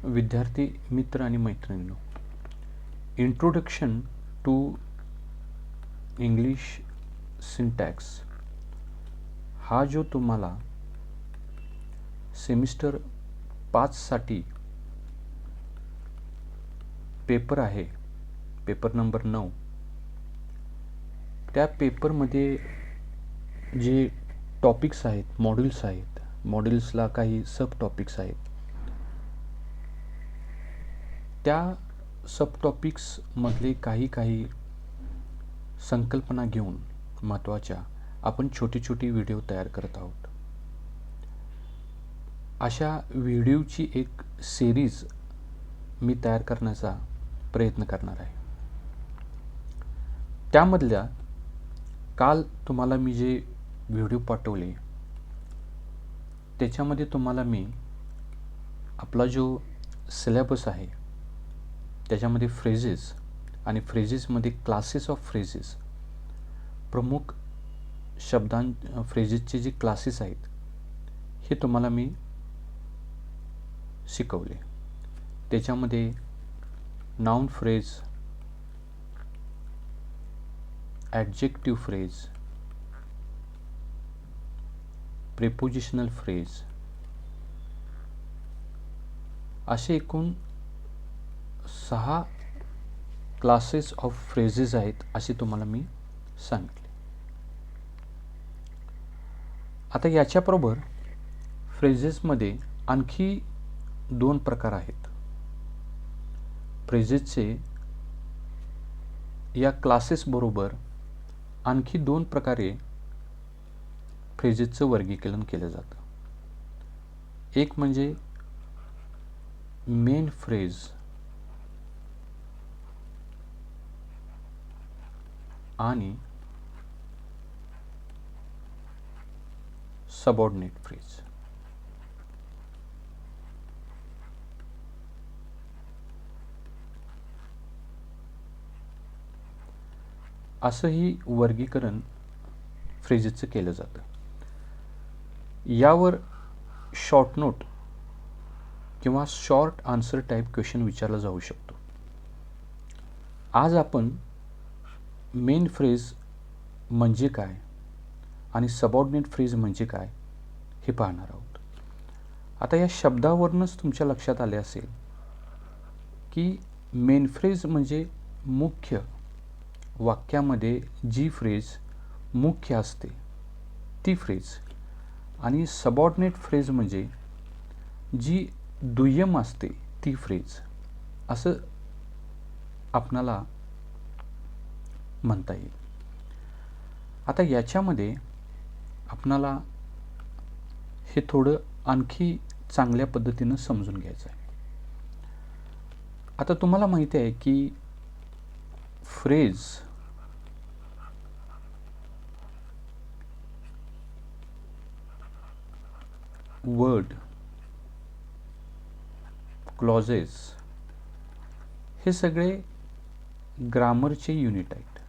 विद्यार्थी मित्र आणि मैत्रिणींनो, इंट्रोडक्शन टू इंग्लिश सिंटॅक्स हा जो तुम्हाला सेमिस्टर 5साठी पेपर आहे, पेपर नंबर 9, त्या पेपरमध्ये जे टॉपिक्स आहेत, मॉड्यूल्स आहेत, मॉड्यूल्सला काही सब टॉपिक्स आहेत, त्या सब टॉपिक्समधले काही संकल्पना घेऊन महत्त्वाच्या आपण छोटी छोटी व्हिडिओ तयार करत आहोत. अशा व्हिडिओची एक सिरीज मी तयार करण्याचा प्रयत्न करणार आहे. त्यामधल्या काल तुम्हाला मी जे व्हिडिओ पाठवले त्याच्यामध्ये तुम्हाला मी आपला जो सिलेबस आहे त्याच्यामध्ये फ्रेजेस आणि फ्रेजेसमध्ये क्लासेस ऑफ फ्रेजेस, प्रमुख फ्रेजेसचे जे क्लासेस आहेत हे तुम्हाला मी शिकवले. त्याच्यामध्ये noun phrase, adjective phrase, prepositional phrase असे एकूण 6 क्लासेस ऑफ फ्रेजेस आहेत असे तुम्हाला मी सांगितले. आता याच्याबरोबर फ्रेजेसमध्ये आणखी 2 प्रकार आहेत. फ्रेजेसचे या क्लासेसबरोबर आणखी 2 प्रकारे फ्रेजेसचं वर्गीकरण केलं जातं. एक म्हणजे मेन फ्रेज आणि सबऑर्डिनेट फ्रेज. असंही वर्गीकरण फ्रेजेसचं केलं जातं. यावर शॉर्ट नोट किंवा शॉर्ट आन्सर टाईप क्वेश्चन विचारला जाऊ शकतो. आज आपण मेन फ्रेज म्हणजे काय आणि सबऑर्डिनेट फ्रेज म्हणजे काय हे पाहणार आहोत. आता या शब्दावरूनच तुमच्या लक्षात आले असेल की मेन फ्रेज म्हणजे मुख्य वाक्यामध्ये जी फ्रेज मुख्य असते ती फ्रेज, आणि सबऑर्डिनेट फ्रेज म्हणजे जी दुय्यम असते ती फ्रेज, असं आपणाला म्हणता येईल. आता याच्यामध्ये आपणाला हे थोडं आणखी चांगल्या पद्धतीनं समजून घ्यायचं आहे. आता तुम्हाला माहिती आहे की फ्रेज वर्ड, क्लॉजेस हे सगळे ग्रामरचे युनिट आहेत.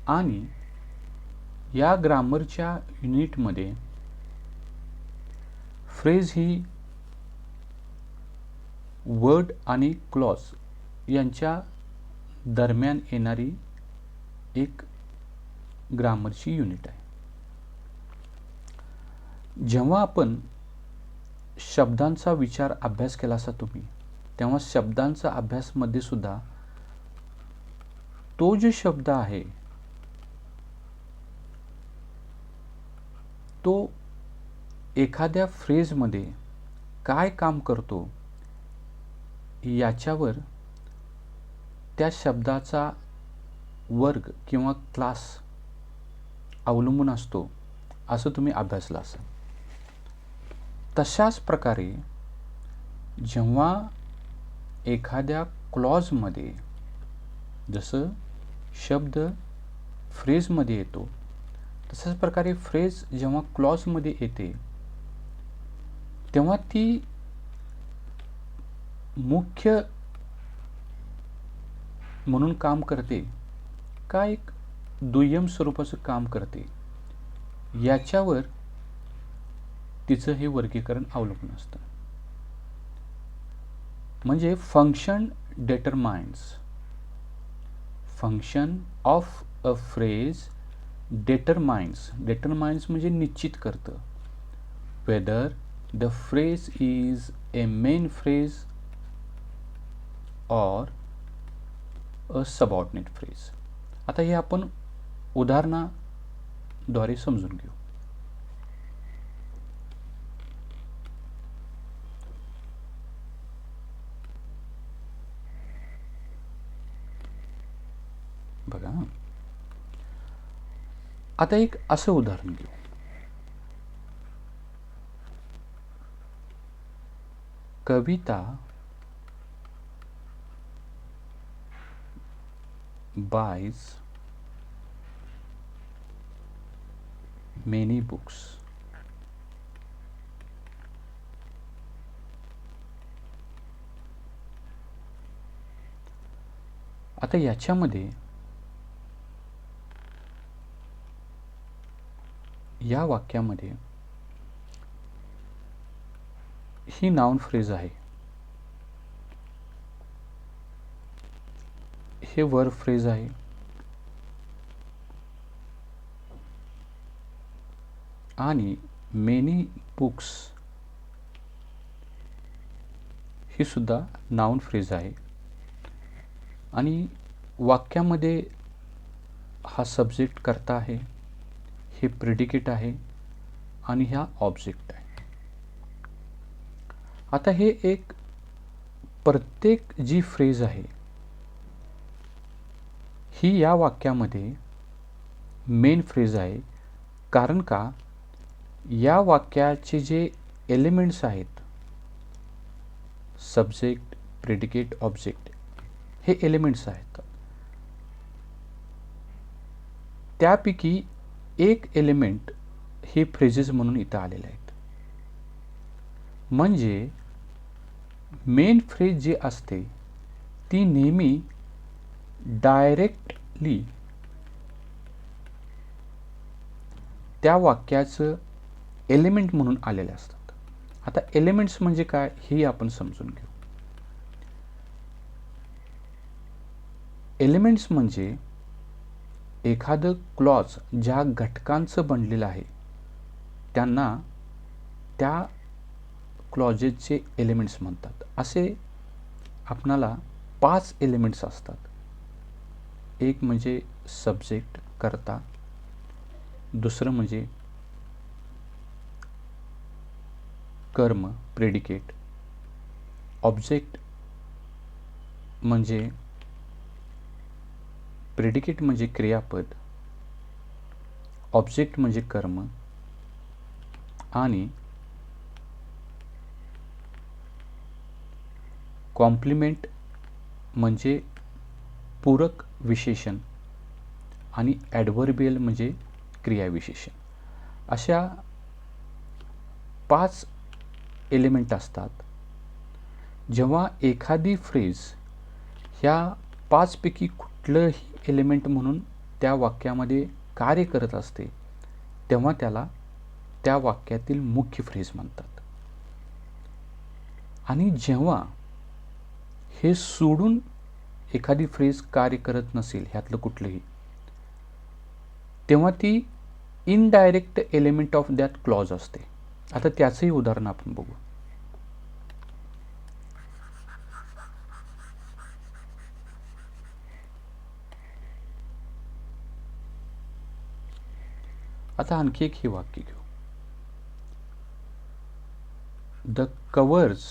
आणि या ग्रामरच्या युनिटमध्ये फ्रेज ही वर्ड आणि क्लॉज यांच्या दरम्यान येणारी एक ग्रामरची युनिट आहे. जेव्हा आपण शब्दांचा विचार अभ्यास केला असता तुम्ही, तेव्हा शब्दांचा अभ्यासमध्ये सुद्धा तो जो शब्द आहे तो एखाद्या फ्रेजमध्ये काय काम करतो याच्यावर त्या शब्दाचा वर्ग किंवा क्लास अवलंबून असतो असं तुम्ही अभ्यासलं असाल. तशाच प्रकारे जेव्हा एखाद्या क्लॉजमध्ये, जसं शब्द फ्रेजमध्ये येतो तशाच प्रकारे फ्रेज जेव्हा क्लॉजमध्ये येते तेव्हा ती मुख्य म्हणून काम करते का एक दुय्यम स्वरूपाचं काम करते याच्यावर तिचं हे वर्गीकरण अवलंबून असतं. म्हणजे function of a phrase determines म्हणजे निश्चित करतं whether the phrase is a main phrase or a subordinate phrase. आता हे आपण उदाहरणाद्वारे समजून घेऊ. बघा, आता एक असं उदाहरण घेऊ. कविता buys many books. आता याच्यामध्ये या वाक्यामध्ये ही नाउन फ्रेज आहे, हे वर्ब फ्रेज आहे, आणि मेनी बुक्स ही सुद्धा नाउन फ्रेज आहे. आणि वाक्यामध्ये हा सब्जेक्ट कर्ता आहे, हे प्रेडिकेट आहे आणि हा ऑब्जेक्ट आहे. आता हे एक प्रत्येक जी फ्रेज आहे ही या वाक्यामध्ये मेन फ्रेज आहे. कारण का, या वाक्याचे जे एलिमेंट्स आहेत, सब्जेक्ट, प्रेडिकेट, ऑब्जेक्ट, हे एलिमेंट्स आहेत. त्यापैकी एक एलिमेंट हे फ्रेजेस म्हणून इथं आलेले आहेत. म्हणजे मेन फ्रेज जी असते ती नेहमी डायरेक्टली त्या वाक्याचं एलिमेंट म्हणून आलेले असतात. आता एलिमेंट्स म्हणजे काय हे आपण समजून घेऊ. एलिमेंट्स म्हणजे एखादं क्लॉज ज्या घटकांचं बनलेलं आहे त्यांना त्या क्लॉजेसचे एलिमेंट्स म्हणतात. असे आपणाला 5 एलिमेंट्स असतात. एक म्हणजे सब्जेक्ट, कर्ता. दुसरं म्हणजे कर्म, प्रेडिकेट. ऑब्जेक्ट म्हणजे प्रेडिकेट म्हणजे क्रियापद, ऑब्जेक्ट म्हणजे कर्म, आणि कॉम्प्लिमेंट म्हणजे पूरक विशेषण, आणि ॲडव्हर्बियल म्हणजे क्रियाविशेषण. अशा 5 एलिमेंट असतात. जेव्हा एखादी फ्रेज ह्या 5 पैकी कुठलंही एलिमेंट म्हणून त्या वाक्यामध्ये कार्य करत असते तेव्हा त्याला त्या वाक्यातील मुख्य फ्रेज म्हणतात. आणि जेव्हा हे सोडून एखादी फ्रेज कार्य करत नसेल ह्यातलं कुठलंही, तेव्हा ती indirect element of that clause असते. आता त्याचंही उदाहरण आपण बघू. आता आणखी एक हे वाक्य घेऊ. The covers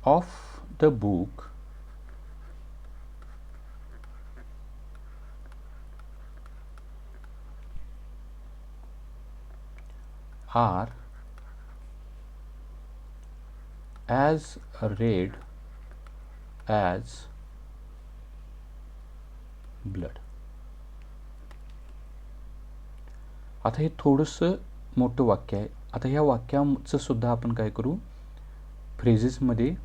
of the book are as red as blood. आता हे थोडंसं मोठं वाक्य आहे. आता ह्या वाक्याचं सुद्धा आपण काय करू, फ्रेजेसमध्ये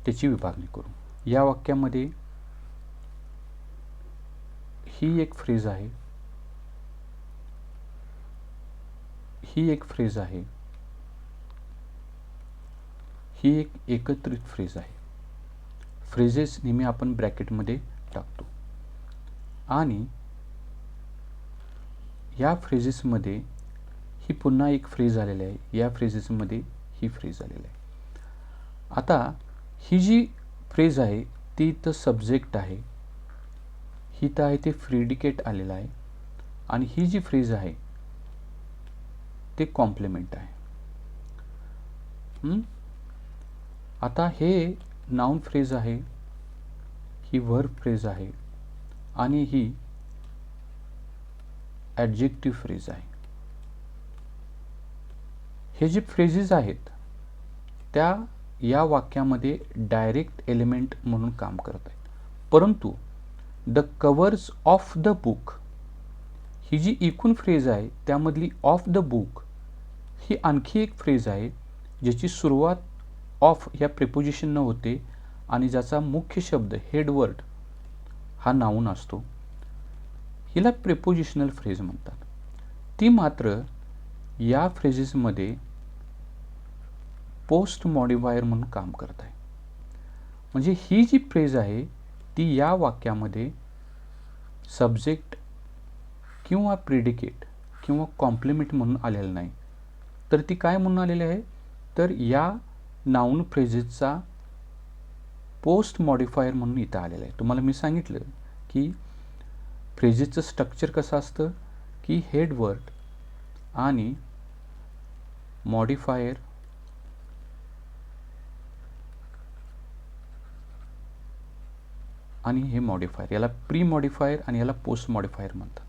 त्याची विभागणी करू. या वाक्यामध्ये ही एक फ्रेज आहे, ही एक फ्रेज आहे, ही एक एकत्रित फ्रेज आहे. फ्रेजेस नेहमी आपण ब्रॅकेटमध्ये टाकतो आणि या फ्रेजेसमध्ये ही पुन्हा एक फ्रेज आलेली आहे, या फ्रेजेसमध्ये ही फ्रेज आलेली आहे. आता ही जी फ्रेज आहे ती इथं सब्जेक्ट आहे, ही तर आहे ते प्रिडिकेट आलेलं आहे आणि ही जी फ्रेज आहे ते कॉम्प्लिमेंट आहे. आता हे नाउन फ्रेज आहे, ही वर्ब फ्रेज आहे आणि ही ॲडजेक्टिव्ह फ्रेज आहे. हे जे फ्रेजेस आहेत त्या या वाक्यामध्ये डायरेक्ट एलिमेंट म्हणून काम करत आहेत. परंतु the covers of the book ही जी एकूण फ्रेज आहे त्यामधली ऑफ द बुक ही आणखी एक फ्रेज आहे ज्याची सुरुवात ऑफ या प्रिपोजिशन न होते आणि ज्याचा मुख्य शब्द हेडवर्ड हा नाउन असतो. हिला प्रिपोजिशनल फ्रेज म्हणतात. ती मात्र या फ्रेजेसमध्ये पोस्ट मॉडिफायर म्हणून काम करत आहे. म्हणजे ही जी फ्रेज आहे ती या वाक्यामध्ये सब्जेक्ट किंवा प्रिडिकेट किंवा कॉम्प्लिमेंट म्हणून आलेलं नाही, तर ती काय म्हणून आलेली आहे, तर या नाउन फ्रेजेसचा पोस्ट मॉडिफायर म्हणून इथं आलेलं आहे. तुम्हाला मी सांगितलं की फ्रेजेसचं स्ट्रक्चर कसं असतं की हेडवर्ड आणि मॉडिफायर आणि हे मॉडिफायर, याला प्री मॉडिफायर आणि याला पोस्ट मॉडिफायर म्हणतात.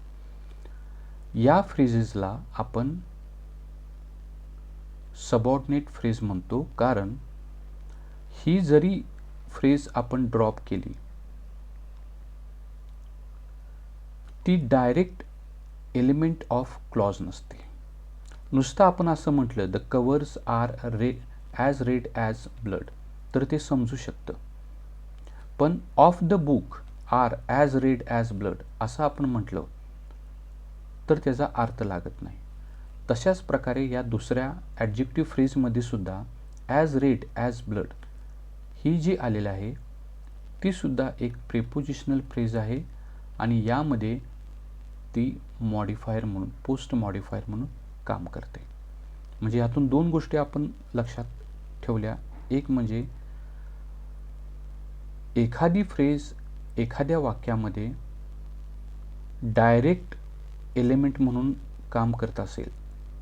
या फ्रेजेसला आपण सबऑर्डिनेट फ्रेज म्हणतो, कारण ही जरी फ्रेज आपण ड्रॉप केली ती डायरेक्ट एलिमेंट ऑफ क्लॉज नसते. नुसतं आपण असं म्हटलं the covers are as red as blood तर ते समजू शकतं, पण of the book are as red as blood असं आपण म्हटलं तर त्याचा अर्थ लागत नाही. तशाच प्रकारे या दुसऱ्या ॲडजेक्टिव्ह फ्रेजमध्ये सुद्धा ॲज रेड ॲज ब्लड ही जी आलेली आहे ती सुद्धा एक प्रिपोजिशनल फ्रेज आहे आणि यामध्ये ती मॉडिफायर म्हणून पोस्ट मॉडिफायर म्हणून काम करते. म्हणजे यातून दोन गोष्टी आपण लक्षात ठेवल्या. एक म्हणजे एखादी फ्रेज एखाद्या वाक्यामध्ये डायरेक्ट एलिमेंट म्हणून काम करत असेल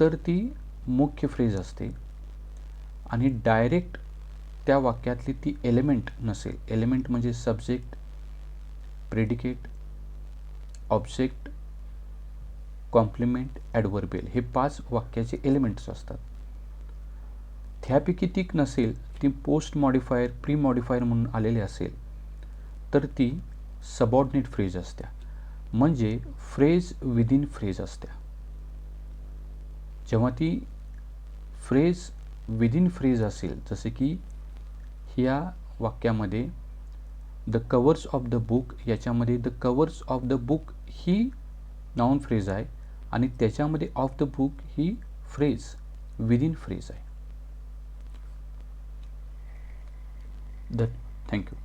तर ती मुख्य फ्रेज असते आणि डायरेक्ट त्या वाक्यातली ती एलिमेंट नसेल, एलिमेंट म्हणजे सब्जेक्ट, प्रेडिकेट, ऑब्जेक्ट, कॉम्प्लिमेंट, ॲडव्हर्बियल हे 5 वाक्याचे एलिमेंट्स असतात. त्यापैकी ती नसेल, ती पोस्ट मॉडिफायर प्री मॉडिफायर म्हणून आलेली असेल तर ती सबऑर्डिनेट फ्रेज असत्या, म्हणजे फ्रेज विदिन फ्रेज असत्या. जेव्हा ती फ्रेज विदिन फ्रेज असेल, जसे की ह्या वाक्यामध्ये the covers of the book, याच्यामध्ये the covers of the book ही नाउन फ्रेज आहे आणि त्याच्यामध्ये ऑफ द बुक ही फ्रेज विदिन फ्रेज आहे. थँक्यू.